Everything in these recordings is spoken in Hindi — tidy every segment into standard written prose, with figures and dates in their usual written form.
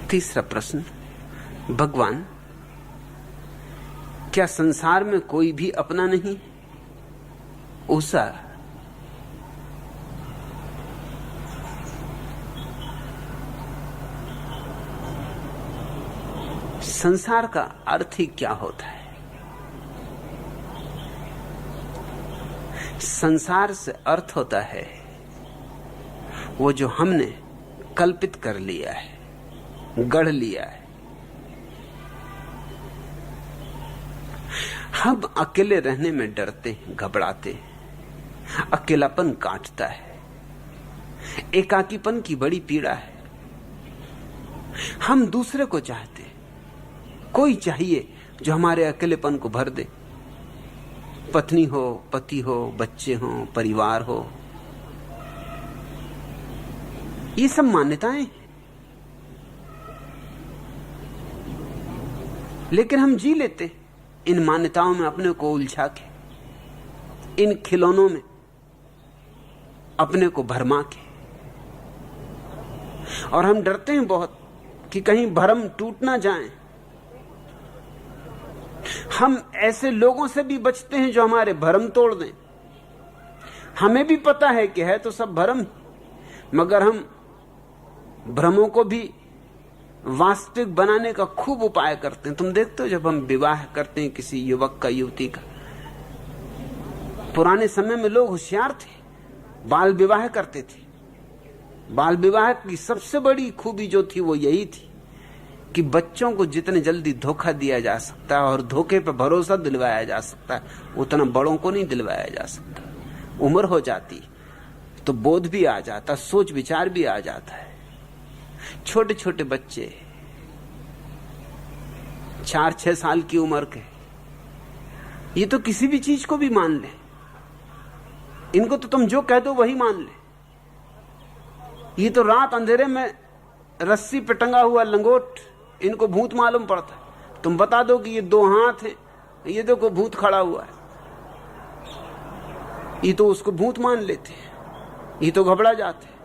तीसरा प्रश्न, भगवान, क्या संसार में कोई भी अपना नहीं? उषा, संसार का अर्थ ही क्या होता है? संसार से अर्थ होता है वो जो हमने कल्पित कर लिया है, गढ़ लिया है। हम अकेले रहने में डरते हैं, घबराते हैं, अकेलापन काटता है, एकाकीपन की बड़ी पीड़ा है। हम दूसरे को चाहते हैं, कोई चाहिए जो हमारे अकेलेपन को भर दे। पत्नी हो, पति हो, बच्चे हो, परिवार हो, ये सब मान्यताएं हैं। लेकिन हम जी लेते इन मान्यताओं में अपने को उलझा के, इन खिलौनों में अपने को भरमा के। और हम डरते हैं बहुत कि कहीं भरम टूट ना जाए। हम ऐसे लोगों से भी बचते हैं जो हमारे भरम तोड़ दें। हमें भी पता है कि है तो सब भरम, मगर हम भ्रमों को भी वास्तविक बनाने का खूब उपाय करते हैं। तुम देखते हो जब हम विवाह करते हैं किसी युवक का, युवती का, पुराने समय में लोग होशियार थे, बाल विवाह करते थे। बाल विवाह की सबसे बड़ी खूबी जो थी वो यही थी कि बच्चों को जितने जल्दी धोखा दिया जा सकता है और धोखे पर भरोसा दिलवाया जा सकता है, उतना बड़ों को नहीं दिलवाया जा सकता। उम्र हो जाती तो बोध भी आ जाता, सोच विचार भी आ जाता है। छोटे छोटे बच्चे 4-6 साल की उम्र के, ये तो किसी भी चीज को भी मान ले। इनको तो तुम जो कह दो वही मान ले। ये तो रात अंधेरे में रस्सी पे टंगा हुआ लंगोट, इनको भूत मालूम पड़ता है। तुम बता दो कि ये 2 हाथ हैं, ये देखो भूत खड़ा हुआ है, ये तो उसको भूत मान लेते हैं, ये तो घबरा जाते हैं।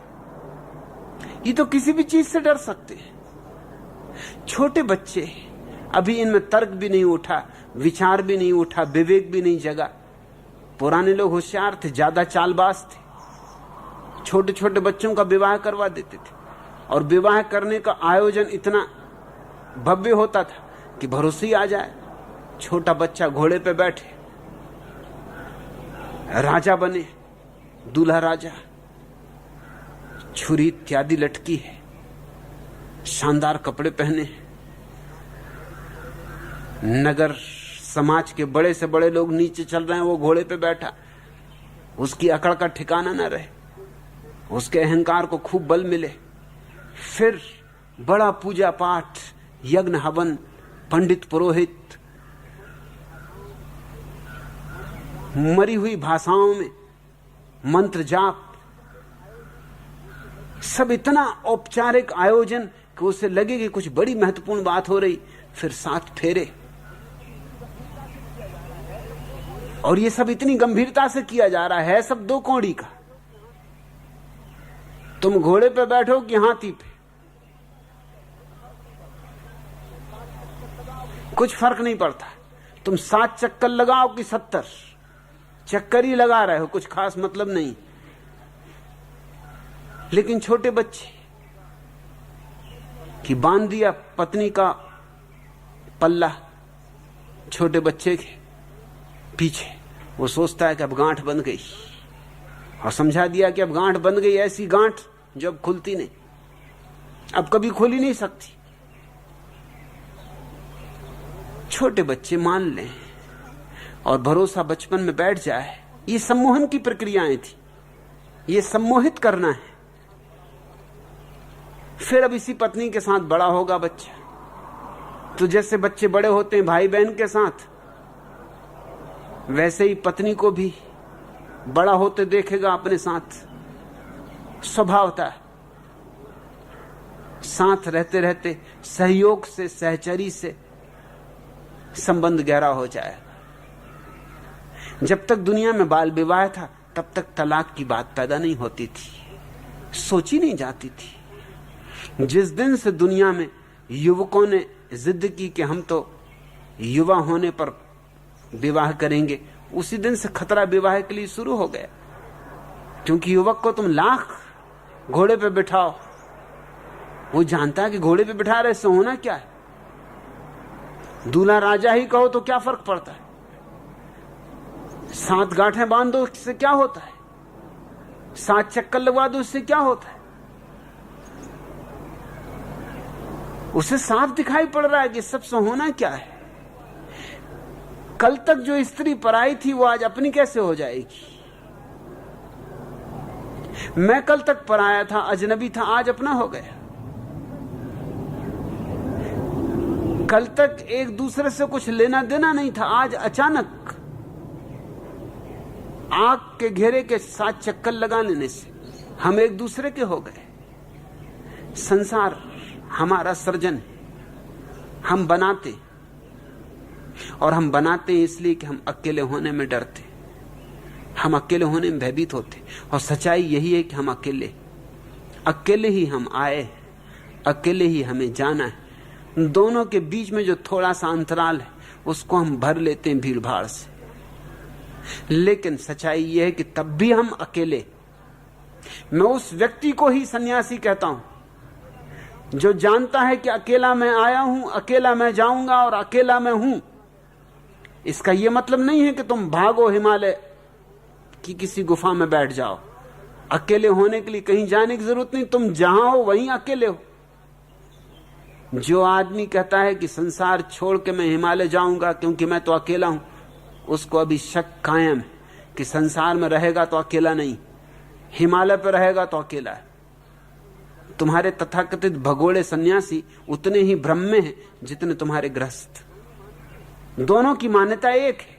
ये तो किसी भी चीज से डर सकते हैं। छोटे बच्चे, अभी इनमें तर्क भी नहीं उठा, विचार भी नहीं उठा, विवेक भी नहीं जगा। पुराने लोग होशियार थे, ज्यादा चालबाज थे। छोटे छोटे बच्चों का विवाह करवा देते थे और विवाह करने का आयोजन इतना भव्य होता था कि भरोसे ही आ जाए। छोटा बच्चा घोड़े पे बैठे, राजा बने, दूल्हा राजा, छुरी इत्यादि लटकी है, शानदार कपड़े पहने, नगर समाज के बड़े से बड़े लोग नीचे चल रहे हैं, वो घोड़े पे बैठा। उसकी अकड़ का ठिकाना न रहे, उसके अहंकार को खूब बल मिले। फिर बड़ा पूजा पाठ, यज्ञ हवन, पंडित पुरोहित, मरी हुई भाषाओं में मंत्र जाप, सब इतना औपचारिक आयोजन कि उसे लगे कि कुछ बड़ी महत्वपूर्ण बात हो रही। फिर 7 फेरे, और ये सब इतनी गंभीरता से किया जा रहा है सब 2 कौड़ी का। तुम घोड़े पे बैठो कि हाथी पे, कुछ फर्क नहीं पड़ता। तुम 7 चक्कर लगाओ कि 70, चक्कर ही लगा रहे हो, कुछ खास मतलब नहीं। लेकिन छोटे बच्चे कि बांध दिया पत्नी का पल्ला छोटे बच्चे के पीछे, वो सोचता है कि अब गांठ बंध गई, और समझा दिया कि अब गांठ बंध गई, ऐसी गांठ जो अब खुलती नहीं, अब कभी खुल ही नहीं सकती। छोटे बच्चे मान लें और भरोसा बचपन में बैठ जाए। ये सम्मोहन की प्रक्रियाएं थी, ये सम्मोहित करना है। फिर अब इसी पत्नी के साथ बड़ा होगा बच्चा, तो जैसे बच्चे बड़े होते हैं भाई बहन के साथ, वैसे ही पत्नी को भी बड़ा होते देखेगा अपने साथ। स्वभावतः साथ रहते रहते सहयोग से, सहचरी से संबंध गहरा हो जाएगा। जब तक दुनिया में बाल विवाह था तब तक तलाक की बात पैदा नहीं होती थी, सोची नहीं जाती थी। जिस दिन से दुनिया में युवकों ने जिद की कि हम तो युवा होने पर विवाह करेंगे, उसी दिन से खतरा विवाह के लिए शुरू हो गया। क्योंकि युवक को तुम लाख घोड़े पे बिठाओ, वो जानता है कि घोड़े पे बिठा रहे से होना क्या है। दूल्हा राजा ही कहो तो क्या फर्क पड़ता है, 7 गांठें बांध दो इससे क्या होता है, 7 चक्कर लगवा दो इससे क्या होता है। उसे साफ दिखाई पड़ रहा है कि सबसे होना क्या है। कल तक जो स्त्री पराई थी वो आज अपनी कैसे हो जाएगी। मैं कल तक पराया था, अजनबी था, आज अपना हो गया। कल तक एक दूसरे से कुछ लेना देना नहीं था, आज अचानक आग के घेरे के 7 चक्कर लगा लेने से हम एक दूसरे के हो गए। संसार हमारा सृजन, हम बनाते, और हम बनाते इसलिए कि हम अकेले होने में डरते, हम अकेले होने में भयभीत होते। और सच्चाई यही है कि हम अकेले ही हम आए, अकेले ही हमें जाना है। दोनों के बीच में जो थोड़ा सा अंतराल है उसको हम भर लेते हैं भीड़ भाड़ से। लेकिन सच्चाई यह है कि तब भी हम अकेले। मैं उस व्यक्ति को ही सन्यासी कहता हूं जो जानता है कि अकेला मैं आया हूं, अकेला मैं जाऊंगा और अकेला मैं हूं। इसका यह मतलब नहीं है कि तुम भागो हिमालय की किसी गुफा में बैठ जाओ। अकेले होने के लिए कहीं जाने की जरूरत नहीं, तुम जहां हो वहीं अकेले हो। जो आदमी कहता है कि संसार छोड़ के मैं हिमालय जाऊंगा क्योंकि मैं तो अकेला हूं, उसको अभी शक कायम है कि संसार में रहेगा तो अकेला नहीं, हिमालय पर रहेगा तो अकेला है। तुम्हारे तथाकथित भगोड़े सन्यासी उतने ही भ्रम में हैं जितने तुम्हारे गृहस्थ। दोनों की मान्यता एक है,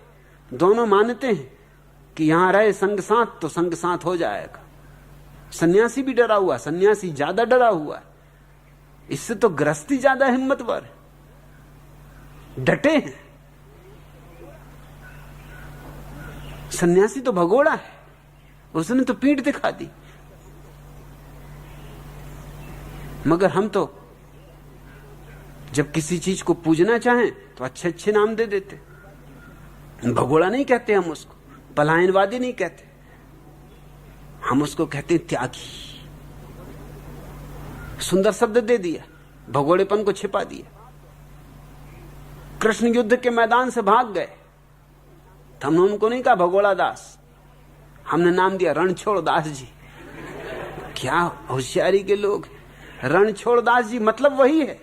दोनों मानते हैं कि यहां रहे संग साथ तो संग साथ हो जाएगा। सन्यासी भी डरा हुआ, सन्यासी ज्यादा डरा हुआ है, इससे तो गृहस्थी ज्यादा हिम्मतवर है, डटे हैं। सन्यासी तो भगोड़ा है, उसने तो पीठ दिखा दी। मगर हम तो जब किसी चीज को पूजना चाहें तो अच्छे अच्छे नाम दे देते। भगोड़ा नहीं कहते हम उसको, पलायनवादी नहीं कहते, हम उसको कहते त्यागी। सुंदर शब्द दे दिया, भगोड़ेपन को छिपा दिया। कृष्ण युद्ध के मैदान से भाग गए, हमने उनको नहीं कहा भगोड़ा दास, हमने नाम दिया रणछोड़ दास जी। क्या होशियारी के लोग, रणछोड़ दास जी मतलब वही है।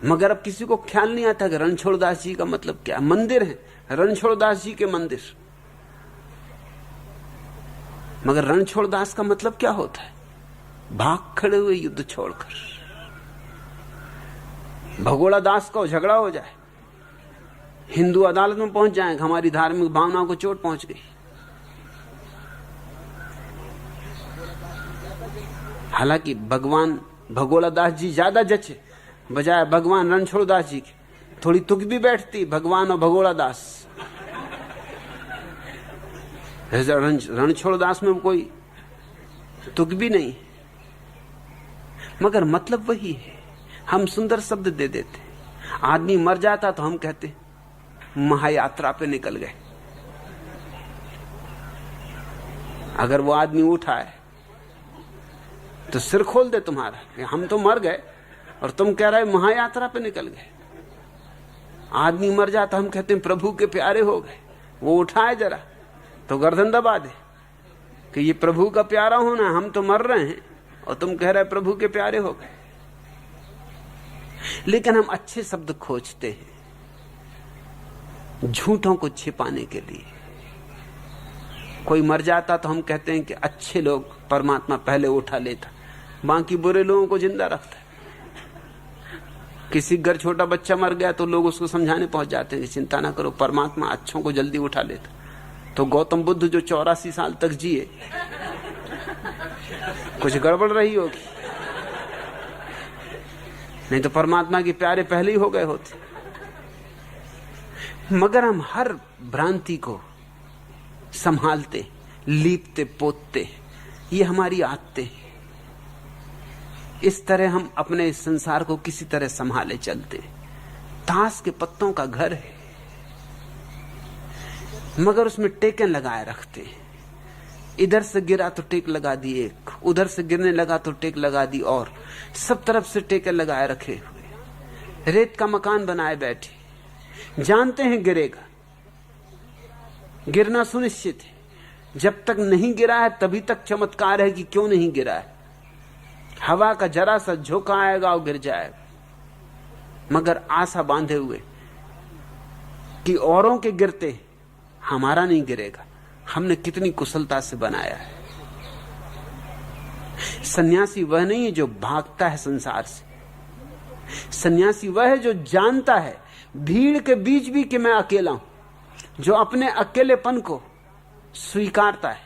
मगर अब किसी को ख्याल नहीं आता कि रणछोड़ दास जी का मतलब क्या। मंदिर है रणछोड़ दास जी के मंदिर, मगर रणछोड़ दास का मतलब क्या होता है? भाग खड़े हुए युद्ध छोड़कर। भगोड़ा दास को झगड़ा हो जाए, हिंदू अदालत में पहुंच जाए, हमारी धार्मिक भावनाओं को चोट पहुंच गई। हालांकि भगवान भगोड़ा दास जी ज्यादा जचे बजाय भगवान रणछोड़ दास जी की। थोड़ी तुक भी बैठती भगवान और भगोड़ा दास। रणछोड़ दास में कोई तुक भी नहीं, मगर मतलब वही है। हम सुंदर शब्द दे देते। आदमी मर जाता तो हम कहते महायात्रा पे निकल गए। अगर वो आदमी उठा है तो सिर खोल दे तुम्हारा, हम तो मर गए और तुम कह रहे महायात्रा पे निकल गए। आदमी मर जाता हम कहते हैं प्रभु के प्यारे हो गए। वो उठाए जरा तो गर्दन दबा दे कि ये प्रभु का प्यारा होना, हम तो मर रहे हैं और तुम कह रहे प्रभु के प्यारे हो गए। लेकिन हम अच्छे शब्द खोजते हैं झूठों को छिपाने के लिए। कोई मर जाता तो हम कहते हैं कि अच्छे लोग परमात्मा पहले उठा लेता, बाकी बुरे लोगों को जिंदा रखता है। किसी घर छोटा बच्चा मर गया तो लोग उसको समझाने पहुंच जाते हैं कि चिंता ना करो, परमात्मा अच्छों को जल्दी उठा लेता। तो गौतम बुद्ध जो 84 साल तक जिए, कुछ गड़बड़ रही होगी, नहीं तो परमात्मा के प्यारे पहले ही हो गए होते। मगर हम हर भ्रांति को संभालते, लीपते पोतते, ये हमारी आदतें। इस तरह हम अपने इस संसार को किसी तरह संभाले चलते। ताश के पत्तों का घर है, मगर उसमें टेकें लगाए रखते हैं। इधर से गिरा तो टेक लगा दी एक, उधर से गिरने लगा तो टेक लगा दी, और सब तरफ से टेके लगाए रखे हुए। रेत का मकान बनाए बैठे, जानते हैं गिरेगा, गिरना सुनिश्चित है। जब तक नहीं गिरा है तभी तक चमत्कार है कि क्यों नहीं गिरा है। हवा का जरा सा झोंका आएगा और गिर जाएगा, मगर आशा बांधे हुए कि औरों के गिरते हमारा नहीं गिरेगा। हमने कितनी कुशलता से बनाया है। सन्यासी वह नहीं है जो भागता है संसार से। सन्यासी वह है जो जानता है भीड़ के बीच भी कि मैं अकेला हूं, जो अपने अकेलेपन को स्वीकारता है,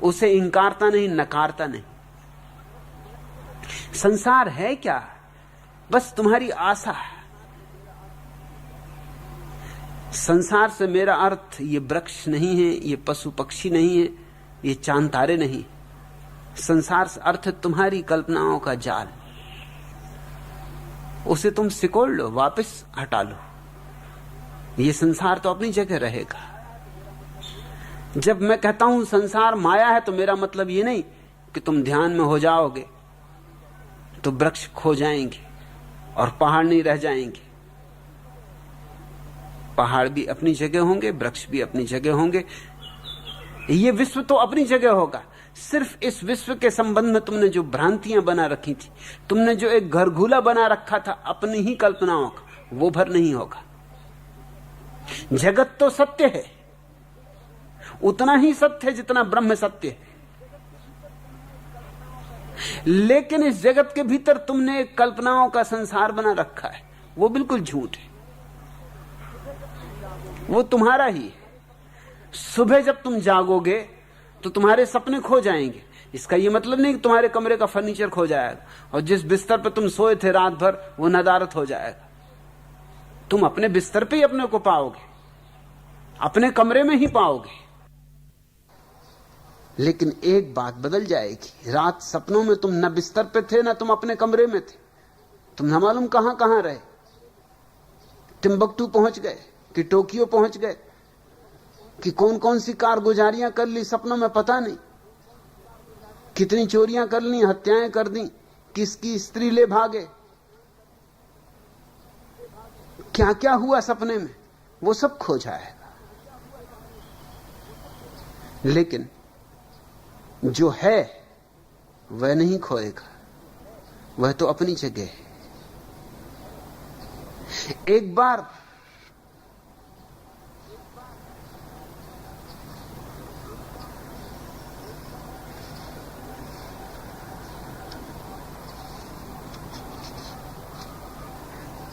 उसे इंकारता नहीं, नकारता नहीं। संसार है क्या? बस तुम्हारी आशा है। संसार से मेरा अर्थ ये वृक्ष नहीं है, ये पशु पक्षी नहीं है, ये चांद तारे नहीं। संसार से अर्थ तुम्हारी कल्पनाओं का जाल। उसे तुम सिकोड़ लो, वापस हटा लो। ये संसार तो अपनी जगह रहेगा। जब मैं कहता हूं संसार माया है, तो मेरा मतलब ये नहीं कि तुम ध्यान में हो जाओगे तो वृक्ष खो जाएंगे और पहाड़ नहीं रह जाएंगे। पहाड़ भी अपनी जगह होंगे, वृक्ष भी अपनी जगह होंगे। ये विश्व तो अपनी जगह होगा। सिर्फ इस विश्व के संबंध में तुमने जो भ्रांतियां बना रखी थी, तुमने जो एक घरघूला बना रखा था अपनी ही कल्पनाओं का, वो भर नहीं होगा। जगत तो सत्य है, उतना ही सत्य है जितना ब्रह्म सत्य है। लेकिन इस जगत के भीतर तुमने एक कल्पनाओं का संसार बना रखा है, वो बिल्कुल झूठ है। वो तुम्हारा ही है। सुबह जब तुम जागोगे तो तुम्हारे सपने खो जाएंगे। इसका ये मतलब नहीं कि तुम्हारे कमरे का फर्नीचर खो जाएगा और जिस बिस्तर पर तुम सोए थे रात भर वो नदारत हो जाएगा। तुम अपने बिस्तर पे ही अपने को पाओगे, अपने कमरे में ही पाओगे। लेकिन एक बात बदल जाएगी, रात सपनों में तुम न बिस्तर पे थे न तुम अपने कमरे में थे। तुम न मालूम कहां कहां रहे। टिम्बकटू पहुंच गए कि टोक्यो पहुंच गए कि कौन कौन सी कारगुजारियां कर ली सपनों में पता नहीं। कितनी चोरियां कर ली, हत्याएं कर दी, किसकी स्त्री ले भागे, क्या क्या हुआ सपने में, वो सब खो जाएगा। लेकिन जो है वह नहीं खोएगा, वह तो अपनी जगह है। एक बार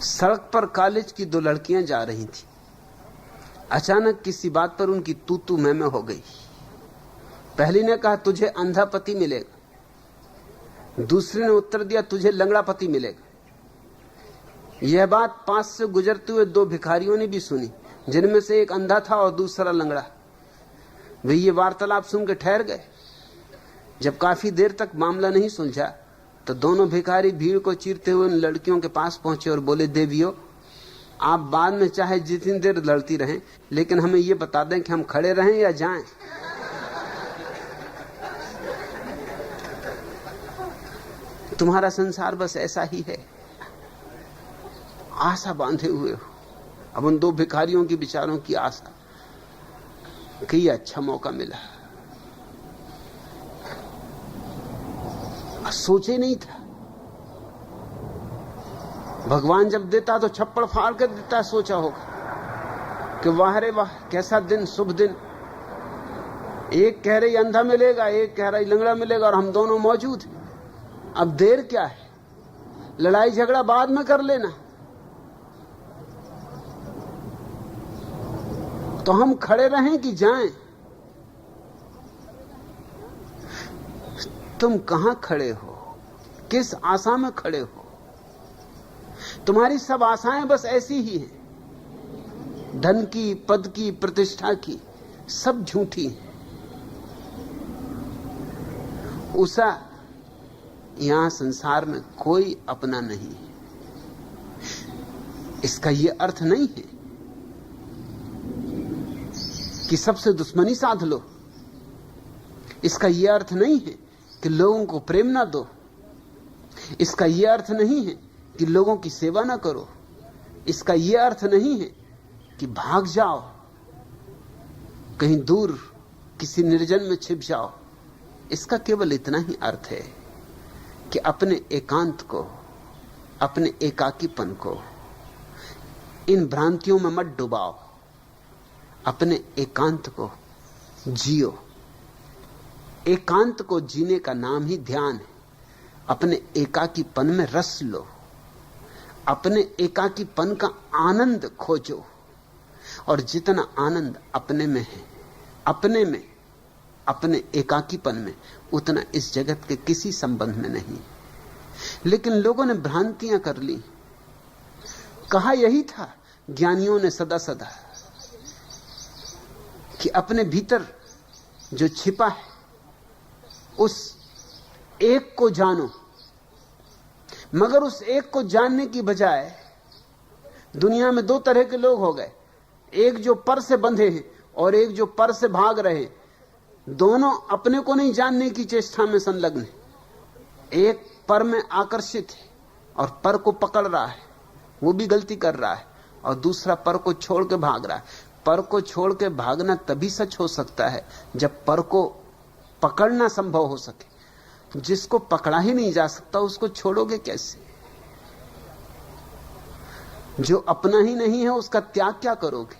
सड़क पर कॉलेज की दो लड़कियां जा रही थी। अचानक किसी बात पर उनकी तू तू मैं हो गई। पहली ने कहा तुझे अंधा पति मिलेगा, दूसरी ने उत्तर दिया तुझे लंगड़ा पति मिलेगा। यह बात पास से गुजरते हुए दो भिखारियों ने भी सुनी, जिनमें से एक अंधा था और दूसरा लंगड़ा। वे ये वार्तालाप सुनकर ठहर गए। जब काफी देर तक मामला नहीं सुलझा तो दोनों भिखारी भीड़ को चीरते हुए उन लड़कियों के पास पहुंचे और बोले, देवियों, आप बाद में चाहे जितनी देर लड़ती रहें, लेकिन हमें यह बता दें कि हम खड़े रहें या जाएं। तुम्हारा संसार बस ऐसा ही है, आशा बांधे हुए हो। अब उन दो भिखारियों की बेचारों की आशा कि ये अच्छा मौका मिला, सोचे नहीं था। भगवान जब देता तो छप्पड़ फाड़ कर देता, सोचा होगा कि वाह रे वाह कैसा दिन, शुभ दिन। एक कह रही अंधा मिलेगा, एक कह रही लंगड़ा मिलेगा और हम दोनों मौजूद हैं। अब देर क्या है, लड़ाई झगड़ा बाद में कर लेना। तो हम खड़े रहें कि जाएं? तुम कहां खड़े हो, किस आशा में खड़े हो? तुम्हारी सब आशाएं बस ऐसी ही हैं, धन की, पद की, प्रतिष्ठा की, सब झूठी हैं। उषा यहां संसार में कोई अपना नहीं है। इसका यह अर्थ नहीं है कि सबसे दुश्मनी साध लो। इसका यह अर्थ नहीं है कि लोगों को प्रेम ना दो। इसका यह अर्थ नहीं है कि लोगों की सेवा ना करो। इसका यह अर्थ नहीं है कि भाग जाओ, कहीं दूर किसी निर्जन में छिप जाओ। इसका केवल इतना ही अर्थ है कि अपने एकांत को, अपने एकाकीपन को इन भ्रांतियों में मत डुबाओ। अपने एकांत को जियो। एकांत को जीने का नाम ही ध्यान है। अपने एकाकीपन में रस लो, अपने एकाकीपन का आनंद खोजो। और जितना आनंद अपने में है, अपने में, अपने एकाकीपन में, उतना इस जगत के किसी संबंध में नहीं। लेकिन लोगों ने भ्रांतियां कर ली। कहा यही था ज्ञानियों ने सदा सदा कि अपने भीतर जो छिपा है उस एक को जानो। मगर उस एक को जानने की बजाय दुनिया में दो तरह के लोग हो गए, एक जो पर से बंधे हैं और एक जो पर से भाग रहे हैं। दोनों अपने को नहीं जानने की चेष्टा में संलग्न है। एक पर में आकर्षित है और पर को पकड़ रहा है, वो भी गलती कर रहा है, और दूसरा पर को छोड़ के भाग रहा है। पर को छोड़ के भागना तभी सच हो सकता है जब पर को पकड़ना संभव हो सके। जिसको पकड़ा ही नहीं जा सकता उसको छोड़ोगे कैसे? जो अपना ही नहीं है उसका त्याग क्या करोगे?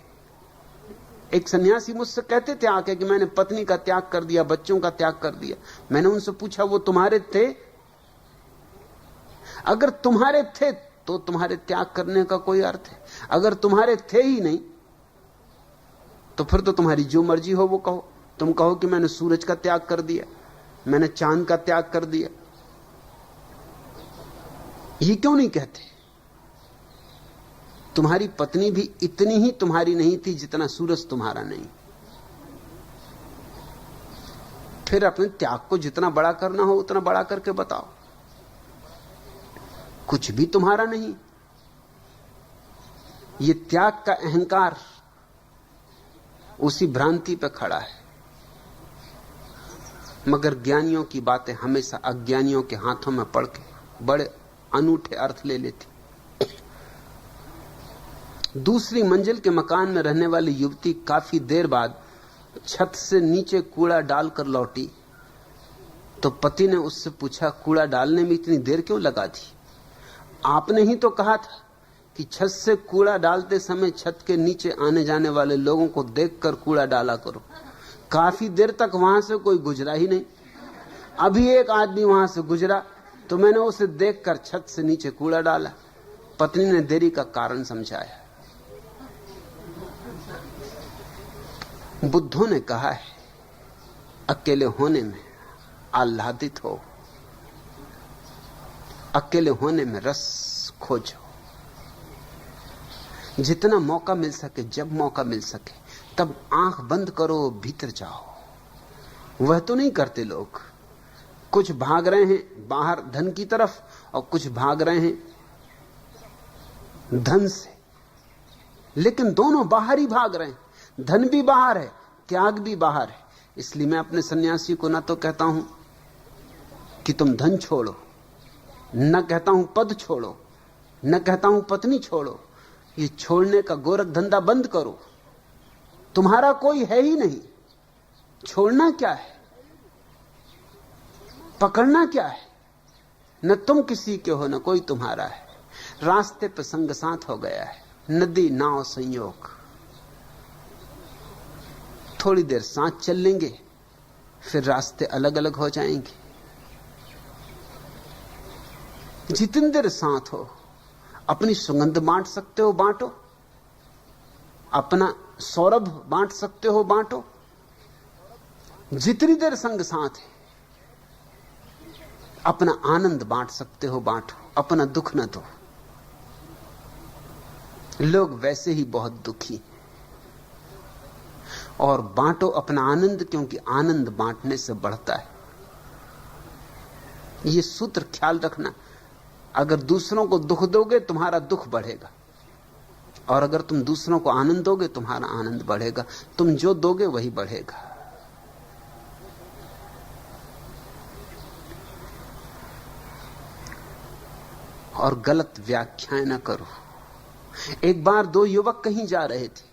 एक सन्यासी मुझसे कहते थे आके कि मैंने पत्नी का त्याग कर दिया, बच्चों का त्याग कर दिया। मैंने उनसे पूछा वो तुम्हारे थे? अगर तुम्हारे थे तो तुम्हारे त्याग करने का कोई अर्थ है। अगर तुम्हारे थे ही नहीं तो फिर तो तुम्हारी जो मर्जी हो वो कहो। तुम कहो कि मैंने सूरज का त्याग कर दिया, मैंने चांद का त्याग कर दिया। ये क्यों नहीं कहते? तुम्हारी पत्नी भी इतनी ही तुम्हारी नहीं थी जितना सूरज तुम्हारा नहीं। फिर अपने त्याग को जितना बड़ा करना हो उतना बड़ा करके बताओ। कुछ भी तुम्हारा नहीं। ये त्याग का अहंकार उसी भ्रांति पे खड़ा है। मगर ज्ञानियों की बातें हमेशा अज्ञानियों के हाथों में पड़ के बड़े अनूठे अर्थ ले लेती। दूसरी मंजिल के मकान में रहने वाली युवती काफी देर बाद छत से नीचे कूड़ा डालकर लौटी तो पति ने उससे पूछा, कूड़ा डालने में इतनी देर क्यों लगा दी? आपने ही तो कहा था कि छत से कूड़ा डालते समय छत के नीचे आने जाने वाले लोगों को देखकर कूड़ा डाला करो। काफी देर तक वहां से कोई गुजरा ही नहीं। अभी एक आदमी वहां से गुजरा तो मैंने उसे देखकर छत से नीचे कूड़ा डाला। पत्नी ने देरी का कारण समझाया। बुद्धों ने कहा है, अकेले होने में आह्लादित हो, अकेले होने में रस खोजो। जितना मौका मिल सके, जब मौका मिल सके तब आंख बंद करो, भीतर जाओ। वह तो नहीं करते लोग। कुछ भाग रहे हैं बाहर धन की तरफ और कुछ भाग रहे हैं धन से, लेकिन दोनों बाहर ही भाग रहे हैं। धन भी बाहर है, त्याग भी बाहर है। इसलिए मैं अपने सन्यासी को ना तो कहता हूं कि तुम धन छोड़ो, न कहता हूं पद छोड़ो, न कहता हूं पत्नी छोड़ो। ये छोड़ने का गोरख धंधा बंद करो। तुम्हारा कोई है ही नहीं। छोड़ना क्या है, पकड़ना क्या है? न तुम किसी के हो न कोई तुम्हारा है। रास्ते पे संग साथ हो गया है, नदी नाव संयोग। थोड़ी देर साथ चल लेंगे, फिर रास्ते अलग अलग हो जाएंगे। जितनी देर साथ हो, अपनी सुगंध बांट सकते हो बांटो, अपना सौरभ बांट सकते हो बांटो। जितनी देर संग साथ है, अपना आनंद बांट सकते हो बांटो, अपना दुख न दो। लोग वैसे ही बहुत दुखी हैं। और बांटो अपना आनंद, क्योंकि आनंद बांटने से बढ़ता है। ये सूत्र ख्याल रखना। अगर दूसरों को दुख दोगे तुम्हारा दुख बढ़ेगा, और अगर तुम दूसरों को आनंद दोगे तुम्हारा आनंद बढ़ेगा। तुम जो दोगे वही बढ़ेगा। और गलत व्याख्याएं न करो। एक बार दो युवक कहीं जा रहे थे,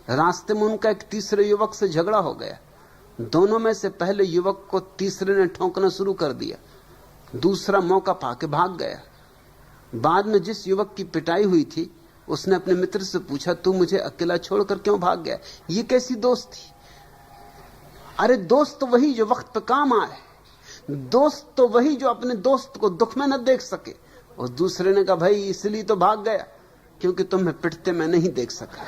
रास्ते में उनका एक तीसरे युवक से झगड़ा हो गया। दोनों में से पहले युवक को तीसरे ने ठोंकना शुरू कर दिया, दूसरा मौका पाके भाग गया। बाद में जिस युवक की पिटाई हुई थी उसने अपने मित्र से पूछा, तू मुझे अकेला छोड़कर क्यों भाग गया? ये कैसी दोस्ती? अरे दोस्त तो वही जो वक्त पे काम आए, दोस्त तो वही जो अपने दोस्त को दुख में न देख सके। और दूसरे ने कहा, भाई इसलिए तो भाग गया क्योंकि तुम्हें पिटते मैं नहीं देख सका,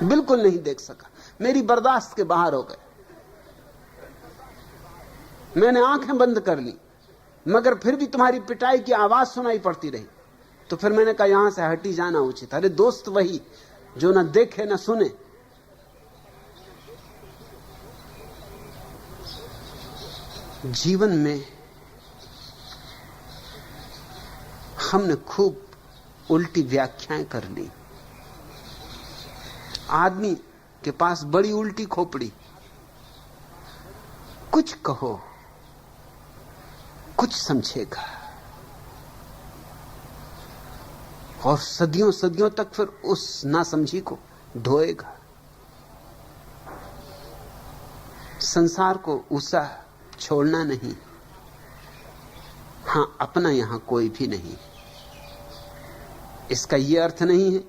बिल्कुल नहीं देख सका, मेरी बर्दाश्त के बाहर हो गए। मैंने आंखें बंद कर ली मगर फिर भी तुम्हारी पिटाई की आवाज सुनाई पड़ती रही। तो फिर मैंने कहा यहां से हटी जाना उचित। अरे दोस्त वही जो न देखे न सुने। जीवन में हमने खूब उल्टी व्याख्याएं कर ली। आदमी के पास बड़ी उल्टी खोपड़ी, कुछ कहो कुछ समझेगा, और सदियों सदियों तक फिर उस नासमझी को ढोएगा। संसार को उसा छोड़ना नहीं। हां, अपना यहां कोई भी नहीं। इसका यह अर्थ नहीं है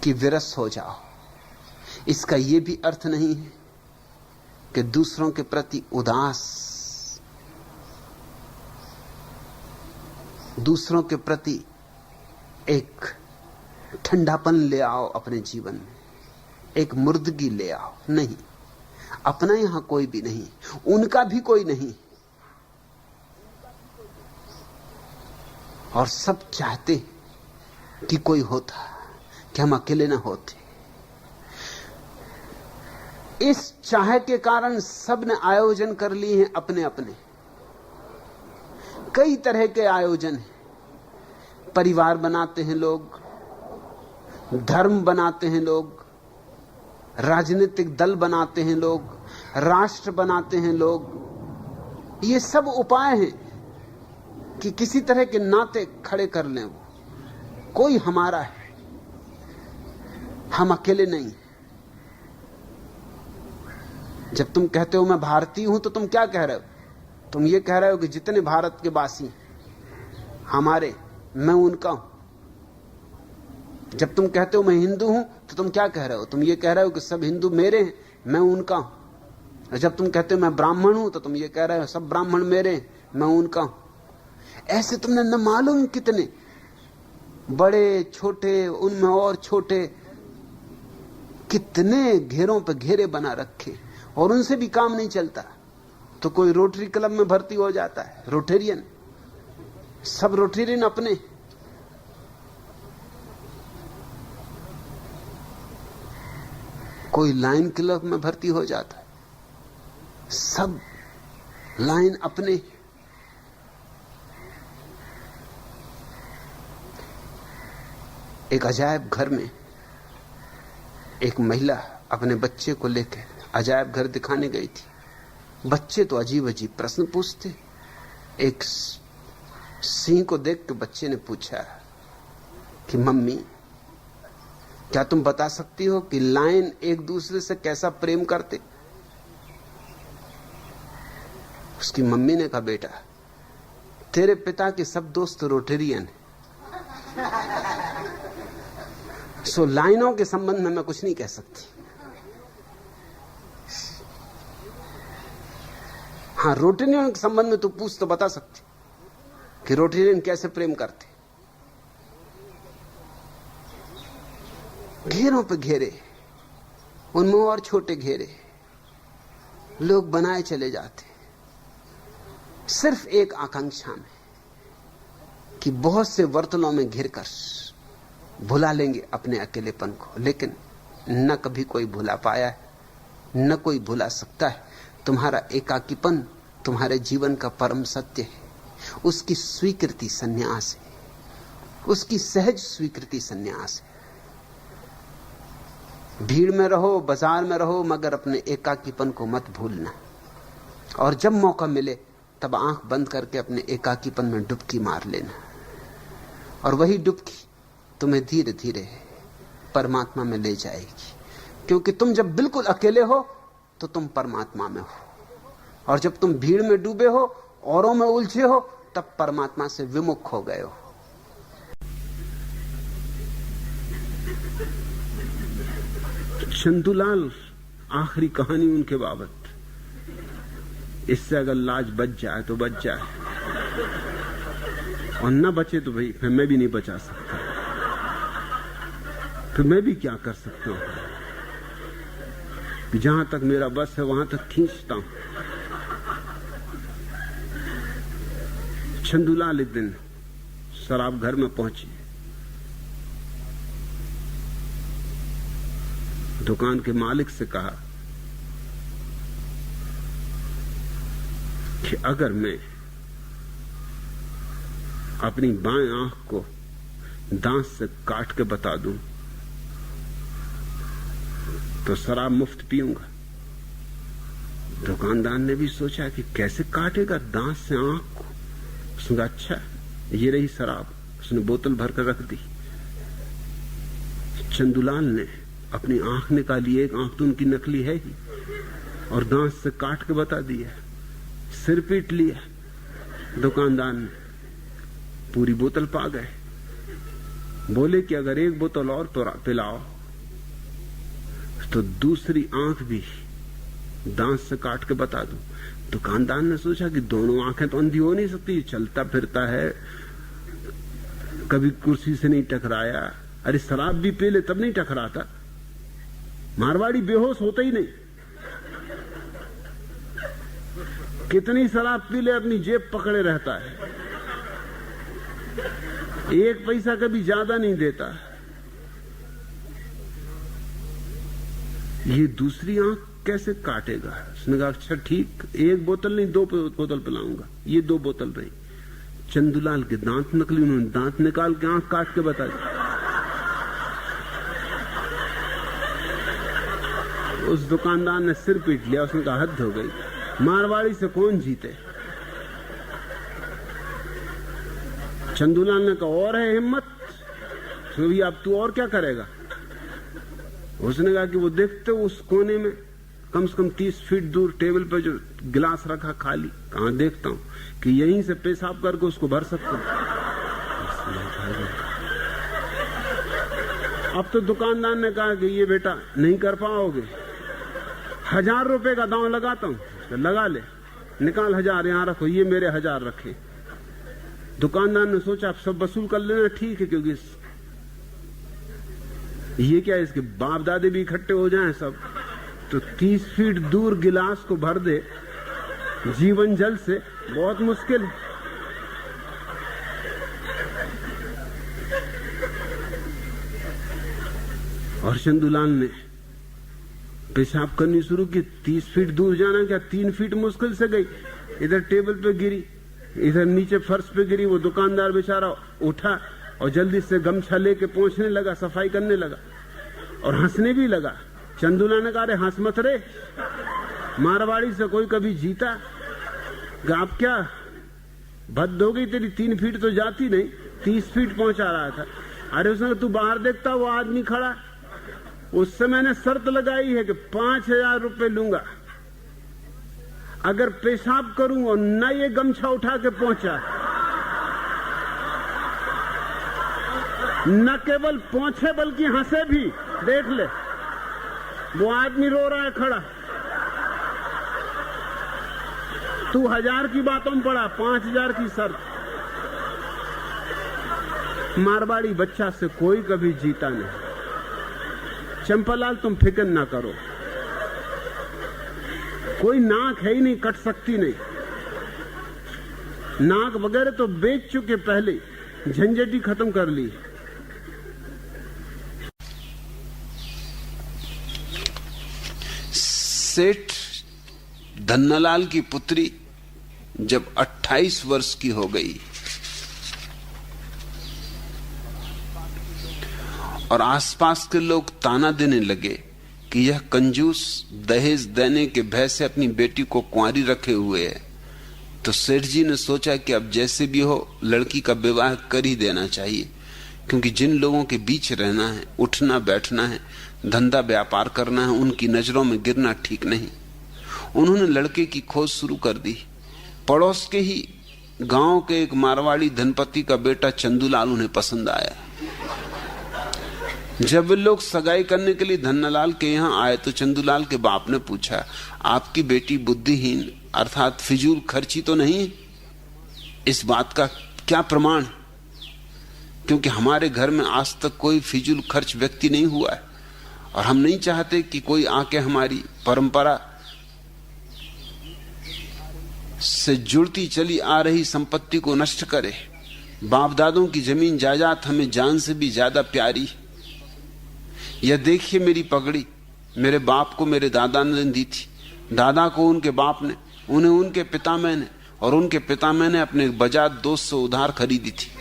कि विरस हो जाओ। इसका यह भी अर्थ नहीं है कि दूसरों के प्रति उदास, दूसरों के प्रति एक ठंडापन ले आओ अपने जीवन में, एक मुर्दगी ले आओ। नहीं, अपना यहां कोई भी नहीं, उनका भी कोई नहीं, और सब चाहते कि कोई होता, कि हम अकेले ना होते। इस चाह के कारण सब ने आयोजन कर लिए हैं अपने अपने। कई तरह के आयोजन हैं। परिवार बनाते हैं लोग, धर्म बनाते हैं लोग, राजनीतिक दल बनाते हैं लोग, राष्ट्र बनाते हैं लोग। ये सब उपाय हैं कि किसी तरह के नाते खड़े कर लें। वो कोई हमारा है, हम अकेले नहीं। जब तुम कहते हो मैं भारतीय हूं तो तुम क्या कह रहे हो? तुम ये कह रहे हो कि जितने भारत के वासी हमारे, मैं उनका हूं। जब तुम कहते हो मैं हिंदू हूं तो तुम क्या कह रहे हो? तुम ये कह रहे हो कि सब हिंदू मेरे हैं, मैं उनका हूं। और जब तुम कहते हो मैं ब्राह्मण हूं तो तुम ये कह रहे हो सब ब्राह्मण मेरे हैं, मैं उनका हूं। ऐसे तुमने न मालूम कितने बड़े छोटे, उनमें और छोटे, कितने घेरों पे घेरे बना रखे, और उनसे भी काम नहीं चलता। तो कोई रोटरी क्लब में भर्ती हो जाता है, रोटेरियन, सब रोटेरियन अपने। कोई लाइन क्लब में भर्ती हो जाता है, सब लाइन अपने। एक अजायब घर में एक महिला अपने बच्चे को लेकर अजायब घर दिखाने गई थी। बच्चे तो अजीब अजीब प्रश्न पूछते। एक सिंह को देख के बच्चे ने पूछा कि मम्मी, क्या तुम बता सकती हो कि लायन एक दूसरे से कैसा प्रेम करते? उसकी मम्मी ने कहा, बेटा तेरे पिता के सब दोस्त रोटेरियन हैं, सो लाइनों के संबंध में मैं कुछ नहीं कह सकती। हाँ, रोटेरियन के संबंध में तू पूछ तो बता सकती कि रोटेरियन कैसे प्रेम करते। घेरों पे घेरे, उनमें और छोटे घेरे लोग बनाए चले जाते, सिर्फ एक आकांक्षा में कि बहुत से वर्तनों में घिरकर भुला लेंगे अपने अकेलेपन को। लेकिन न कभी कोई भुला पाया है न कोई भुला सकता है। तुम्हारा एकाकीपन तुम्हारे जीवन का परम सत्य है। उसकी स्वीकृति संन्यास है, उसकी सहज स्वीकृति संन्यास है। भीड़ में रहो, बाजार में रहो, मगर अपने एकाकीपन को मत भूलना। और जब मौका मिले तब आंख बंद करके अपने एकाकीपन में डुबकी मार लेना। और वही डुबकी तुम्हें धीरे धीरे परमात्मा में ले जाएगी। क्योंकि तुम जब बिल्कुल अकेले हो तो तुम परमात्मा में हो, और जब तुम भीड़ में डूबे हो, औरों में उलझे हो, तब परमात्मा से विमुख हो गए हो। चंदूलाल, आखिरी कहानी उनके बाबत। इससे अगर लाज बच जाए तो बच जाए, और न बचे तो भाई फिर मैं भी नहीं बचा सकता। फिर मैं भी क्या कर सकता हूं? जहां तक मेरा बस है वहां तक खींचता हूं। चंदूलाल एक दिन शराब घर में पहुंची। दुकान के मालिक से कहा कि अगर मैं अपनी बाएं आंख को दांत से काट के बता दूं तो शराब मुफ्त पीऊंगा। दुकानदार ने भी सोचा कि कैसे काटेगा दांत से आंख को। उसने कहा अच्छा, ये रही शराब। उसने बोतल भरकर रख दी। चंदूलाल ने अपनी आंख निकाली, एक आंख तो उनकी नकली है ही, और दांत से काट के बता दिया। सिर पीट लिया। दुकानदार ने पूरी बोतल पा गए। बोले कि अगर एक बोतल और पिलाओ तो दूसरी आंख भी दांत से काट के बता दूं। दुकानदार ने सोचा कि दोनों आंखें तो अंधी हो नहीं सकती, चलता फिरता है, कभी कुर्सी से नहीं टकराया। अरे शराब भी पी ले तब नहीं टकराता। मारवाड़ी बेहोश होता ही नहीं। कितनी शराब पी ले अपनी जेब पकड़े रहता है, एक पैसा कभी ज्यादा नहीं देता। ये दूसरी आंख कैसे काटेगा? उसने कहा अच्छा ठीक, एक बोतल नहीं 2 बोतल पिलाऊंगा। ये 2 बोतल रही। चंदूलाल के दांत नकली, उन्होंने दांत निकाल के आंख काट के बता दी। उस दुकानदार ने सिर पीट लिया। उसने कहा हद हो गई, मारवाड़ी से कौन जीते। चंदूलाल ने कहा और है हिम्मत? भी अब तू और क्या करेगा? उसने कहा कि वो देखते उस कोने में कम से कम 30 फीट दूर टेबल पर जो गिलास रखा खाली, कहां देखता हूं कि यहीं से पेशाब करके उसको भर सकता हूं। अब तो दुकानदार ने कहा कि ये बेटा नहीं कर पाओगे, 1000 रुपए का दांव लगाता हूं। लगा ले, निकाल 1000 यहां रखो, ये मेरे 1000 रखे। दुकानदार ने सोचा आप सब वसूल कर लेना, ठीक है, क्योंकि ये क्या इसके बाप दादे भी इकट्ठे हो जाएं सब, तो 30 फीट दूर गिलास को भर दे जीवन जल से, बहुत मुश्किल। और चंदूलाल ने पेशाब करनी शुरू की। 30 फीट दूर जाना क्या, 3 फीट मुश्किल से गई। इधर टेबल पे गिरी, इधर नीचे फर्श पे गिरी। वो दुकानदार बेचारा उठा और जल्दी से गमछा लेके पहुंचने लगा, सफाई करने लगा और हंसने भी लगा। चंदूलाल ने कहा अरे हंस मत रे, मारवाड़ी से कोई कभी जीता? आप क्या भद्द हो गई तेरी, 3 फीट तो जाती नहीं, 30 फीट पहुंचा रहा था। अरे उसने तू बाहर देखता वो आदमी खड़ा, उससे मैंने शर्त लगाई है कि 5000 रुपए लूंगा अगर पेशाब करूं और न ये गमछा उठा के पहुंचा। न केवल पहुंचे बल्कि हंसे भी। देख ले, वो आदमी रो रहा है खड़ा। तू 1000 की बातों में पड़ा, 5000 की शर्त। मारवाड़ी बच्चा से कोई कभी जीता नहीं। चंपालाल तुम फिक्र ना करो, कोई नाक है ही नहीं, कट सकती नहीं। नाक वगैरह तो बेच चुके पहले, झंझट ही खत्म कर ली। सेठ धन्नालाल की पुत्री जब 28 वर्ष की हो गई और आसपास के लोग ताना देने लगे कि यह कंजूस दहेज देने के भय से अपनी बेटी को कुंवारी रखे हुए है, तो सेठ जी ने सोचा कि अब जैसे भी हो लड़की का विवाह कर ही देना चाहिए, क्योंकि जिन लोगों के बीच रहना है, उठना बैठना है, धंधा व्यापार करना है, उनकी नजरों में गिरना ठीक नहीं। उन्होंने लड़के की खोज शुरू कर दी। पड़ोस के ही गांव के एक मारवाड़ी धनपति का बेटा चंदूलाल उन्हें पसंद आया। जब वे लोग सगाई करने के लिए धन्नालाल के यहां आए तो चंदूलाल के बाप ने पूछा, आपकी बेटी बुद्धिहीन अर्थात फिजूल खर्ची तो नहीं? इस बात का क्या प्रमाण? क्योंकि हमारे घर में आज तक कोई फिजूल खर्च व्यक्ति नहीं हुआ है और हम नहीं चाहते कि कोई आके हमारी परंपरा से जुड़ती चली आ रही संपत्ति को नष्ट करे। बाप दादों की जमीन जायदाद हमें जान से भी ज्यादा प्यारी। यह देखिए मेरी पगड़ी, मेरे बाप को मेरे दादा ने दी थी, दादा को उनके बाप ने, उन्हें उनके पितामह ने, और उनके पितामह ने अपने बजाज दोस्त से उधार खरीदी थी।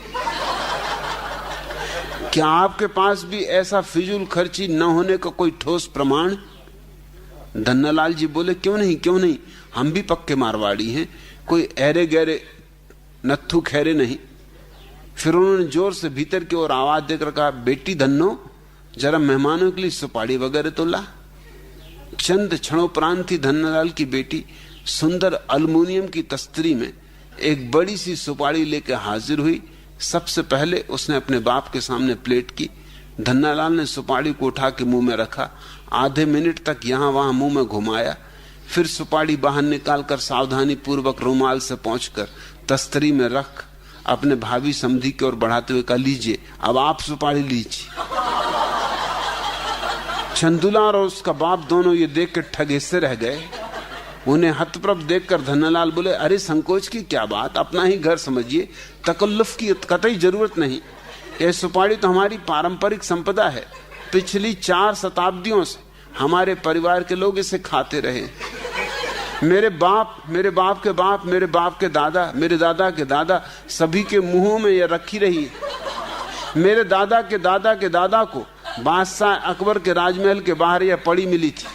क्या आपके पास भी ऐसा फिजूल खर्ची न होने का कोई ठोस प्रमाण? धन्नालाल जी बोले, क्यों नहीं, हम भी पक्के मारवाड़ी हैं, कोई ऐरे गहरे नत्थु खैरे नहीं। फिर उन्होंने जोर से भीतर की ओर आवाज देकर कहा, बेटी धन्नो, जरा मेहमानों के लिए सुपाड़ी वगैरह तो ला। चंद क्षणोपरांत ही धन्नालाल की बेटी सुंदर अल्युमिनियम की तस्तरी में एक बड़ी सी सुपाड़ी लेकर हाजिर हुई। सबसे पहले उसने अपने बाप के सामने प्लेट की। धन्नालाल ने सुपाड़ी को उठा के मुंह में रखा, आधे मिनट तक यहां वहां मुंह में घुमाया, फिर सुपाड़ी बाहर निकालकर सावधानी पूर्वक रुमाल से पोंछकर तस्तरी में रख अपने भाभी समधी की ओर बढ़ाते हुए कहा, लीजिए अब आप सुपाड़ी लीजिए। चंदूलाल और उसका बाप दोनों ये देख के ठगे से रह गए। उन्हें हतप्रभ देखकर धन्नालाल बोले, अरे संकोच की क्या बात, अपना ही घर समझिए, तकल्लुफ की कतई जरूरत नहीं। यह सुपाड़ी तो हमारी पारंपरिक संपदा है, पिछली 4 शताब्दियों से हमारे परिवार के लोग इसे खाते रहे। मेरे बाप के बाप, मेरे बाप के दादा, मेरे दादा के दादा, सभी के मुंहों में यह रखी रही। मेरे दादा के दादा के दादा को बादशाह अकबर के राजमहल के बाहर यह पड़ी मिली थी।